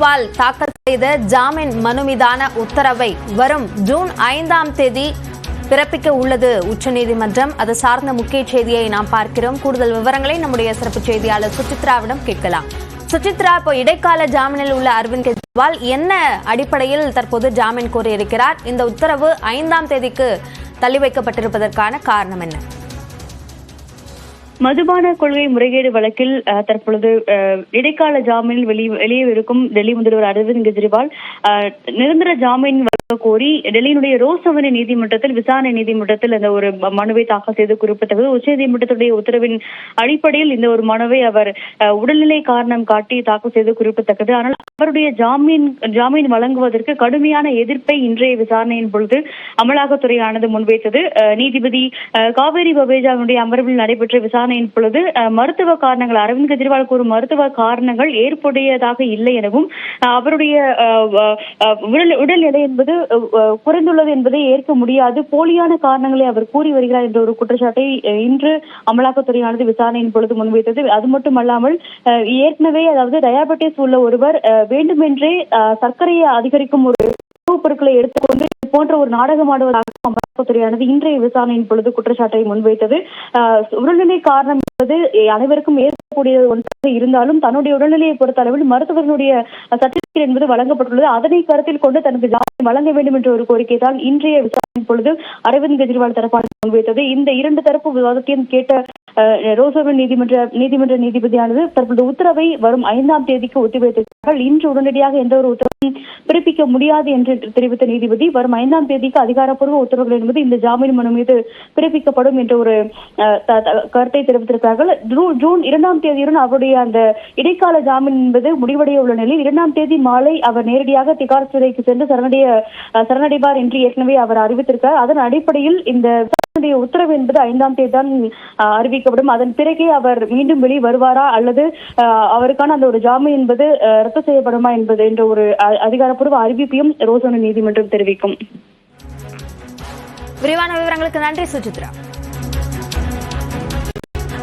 கெஜ்ரிவால் தாக்கல் செய்த ஜாமீன் மனு மீதான உத்தரவை வரும் ஜூன் 5ஆம் தேதி பிறப்பிக்க உள்ளது உச்சநீதிமன்றம். அது சார்ந்த முக்கிய செய்தியை நாம் பார்க்கிறோம். கூடுதல் விவரங்களை நம்முடைய சிறப்பு செய்தியாளர் சுசித்ராவிடம் கேட்கலாம். சுசித்ரா, இப்போ இடைக்கால ஜாமீனில் உள்ள அரவிந்த் கெஜ்ரிவால் என்ன அடிப்படையில் தற்போது ஜாமீன் கோரியிருக்கிறார்? இந்த உத்தரவு 5ஆம் தேதிக்கு தள்ளி வைக்கப்பட்டிருப்பதற்கான காரணம் என்ன? மதுபான கொள்கை முறைகேடு வழக்கில் தற்பொழுது இடைக்கால ஜாமீனில் வெளியே இருக்கும் டெல்லி முதல்வர் அரவிந்த் கெஜ்ரிவால் நிரந்தர ஜாமீன் கோரி டெல்லியினுடைய ரோஸ் அவென்யூ நீதிமன்றத்தில் விசாரணை நீதிமன்றத்தில் இந்த ஒரு மனுவை தாக்கல் செய்து குறிப்பிட்டது. உச்சநீதிமன்றத்துடைய உத்தரவின் அடிப்படையில் இந்த ஒரு மனுவை அவர் உடல்நிலை காரணம் காட்டி தாக்கல் செய்து குறிப்பிடத்தக்கது. ஆனால் அவருடைய ஜாமீன் வழங்குவதற்கு கடுமையான எதிர்ப்பை இன்றைய விசாரணையின் பொழுது அமலாக்கத்துறையானது முன்வைத்தது. நீதிபதி காவேரி பவேஜாவுடைய அமர்வில் நடைபெற்ற விசாரணையின் பொழுது மருத்துவ காரணங்கள், அரவிந்த் கெஜ்ரிவால் கூறும் மருத்துவ காரணங்கள் ஏற்புடையதாக இல்லை எனவும் அவருடைய உடல்நிலை என்பது குறைந்துள்ளது என்பதை ஏற்க முடியாது, போலியான காரணங்களை அவர் கூறி வருகிறார் என்ற ஒரு குற்றச்சாட்டை இன்று அமலாக்கத்துறையானது விசாரணையின் பொழுது முன்வைத்தது. அது மட்டுமல்லாமல் ஏற்கனவே, அதாவது டயாபெட்டிஸ் உள்ள ஒருவர் வேண்டுமென்றே சர்க்கரையை அதிகரிக்கும் ஒரு உணவுப் பொருட்களை எடுத்துக்கொண்டு போன்ற ஒரு நாடகம் ஆடுவதாக அமலாக்கத்துறையானது இன்றைய விசாரணையின் பொழுது குற்றச்சாட்டை முன்வைத்தது. உடல்நிலை காரணம் என்பது அனைவருக்கும் ஏற்கக்கூடிய ஒன்றாக இருந்தாலும் தன்னுடைய உடல்நிலையை பொறுத்த அளவில் மருத்துவர்களுடைய சர்டிபிகேட் என்பது வழங்கப்பட்டுள்ளது. அதனை கருத்தில் கொண்டு தனக்கு ஜாமீன் வழங்க வேண்டும் என்ற ஒரு கோரிக்கை தான் இன்றைய விசாரணையின் பொழுது அரவிந்த் கெஜ்ரிவால் தரப்பானது முன்வைத்தது. இந்த இரண்டு தரப்பு விவாதத்தையும் கேட்ட ரோஸ் அவென்யூ நீதிமன்ற நீதிபதியானது தற்போது உத்தரவை வரும் 5ஆம் தேதிக்கு ஒத்திவைத்திருக்கிறார்கள். இன்று உடனடியாக எந்த ஒரு உத்தரவும் பிறப்பிக்க முடியாது என்று தெரிவித்த நீதிபதி வரும் 5ஆம் தேதிக்கு அதிகாரப்பூர்வ உத்தரவுகள் என்பது இந்த ஜாமீன் மனு மீது பிறப்பிக்கப்படும் என்ற ஒரு கருத்தை தெரிவித்திருக்கிறார்கள். ஜூன் 2ஆம் தேதியுடன் அவருடைய அந்த இடைக்கால ஜாமீன் என்பது முடிவடைய உள்ள நிலையில் 2ஆம் தேதி மாலை அவர் நேரடியாக திகார் சிறைக்கு சென்று சரணடைவார் என்று ஏற்கனவே அவர் அறிவித்திருக்கிறார். அதன் அடிப்படையில் இந்த உத்தரவு என்பது 5ஆம் தேதி தான் அறிவிக்கப்படும். அதன் பிறகே அவர் மீண்டும் வெளியே வருவாரா அல்லது அவருக்கான அந்த ஒரு ஜாமீன் என்பது ரத்து செய்யப்படுமா என்பது என்ற ஒரு அதிகாரப்பூர்வ அறிவிப்பையும் ரோஸ் அவென்யூ நீதிமன்றம் தெரிவிக்கும். விரிவான விவரங்களுக்கு நன்றி சுசித்ரா.